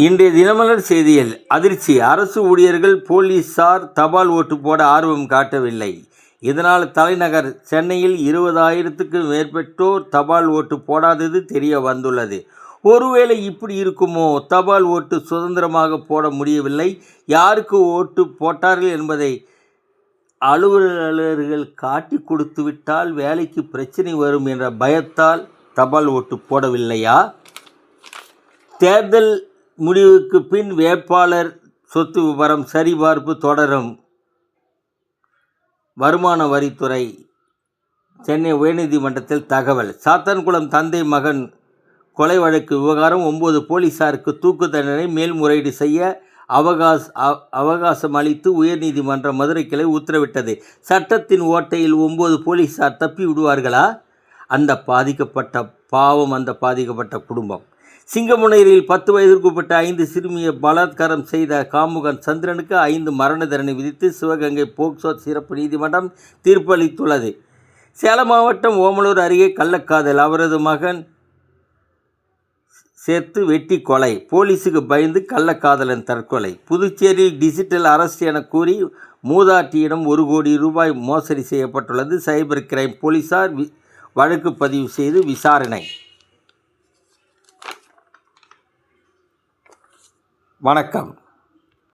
இன்றைய தினமலர் செய்தியில் அதிர்ச்சி. அரசு ஊழியர்கள் போலீசார் தபால் ஓட்டு போட ஆர்வம் காட்டவில்லை. இதனால் தலைநகர் சென்னையில் 20,000க்கு மேற்பட்டோர் தபால் ஓட்டு போடாதது தெரிய வந்துள்ளது. ஒருவேளை இப்படி இருக்குமோ? தபால் ஓட்டு சுதந்திரமாக போட முடியவில்லை. யாருக்கு ஓட்டு போட்டார்கள் என்பதை அலுவலர்கள் காட்டி கொடுத்துவிட்டால் வேலைக்கு பிரச்சனை வரும் என்ற பயத்தால் தபால் ஓட்டு போடவில்லையா? தேர்தல் முடிவுக்கு பின் வேட்பாளர் சொத்து விவரம் சரிபார்ப்பு தொடரும். வருமான வரித்துறை சென்னை உயர்நீதிமன்றத்தில் தகவல். சாத்தான்குளம் தந்தை மகன் கொலை வழக்கு விவகாரம். 9 போலீசாருக்கு தூக்கு தண்டனை மேல்முறையீடு செய்ய அவகாசம் அளித்து உயர்நீதிமன்ற மதுரை கிளை உத்தரவிட்டது. சட்டத்தின் ஓட்டையில் 9 போலீசார் தப்பி விடுவார்களா? அந்த பாதிக்கப்பட்ட குடும்பம். சிங்கமுனையில் 10 வயதிற்குட்பட்ட 5 சிறுமியை பலாத்காரம் செய்த காமுகன் சந்திரனுக்கு 5 மரண தண்டனை விதித்து சிவகங்கை போக்சோ சிறப்பு நீதிமன்றம் தீர்ப்பு அளித்துள்ளது. சேலம் மாவட்டம் ஓமலூர் அருகே கள்ளக்காதல். அவரது மகன் சேர்த்து வெட்டி கொலை. போலீஸுக்கு பயந்து கள்ளக்காதலன் தற்கொலை. புதுச்சேரியில் டிஜிட்டல் அரெஸ்ட் என கூறி மூதாட்டியிடம் 1 கோடி ரூபாய் மோசடி செய்யப்பட்டுள்ளது. சைபர் கிரைம் போலீசார் வழக்கு பதிவு செய்து விசாரணை. வணக்கம்.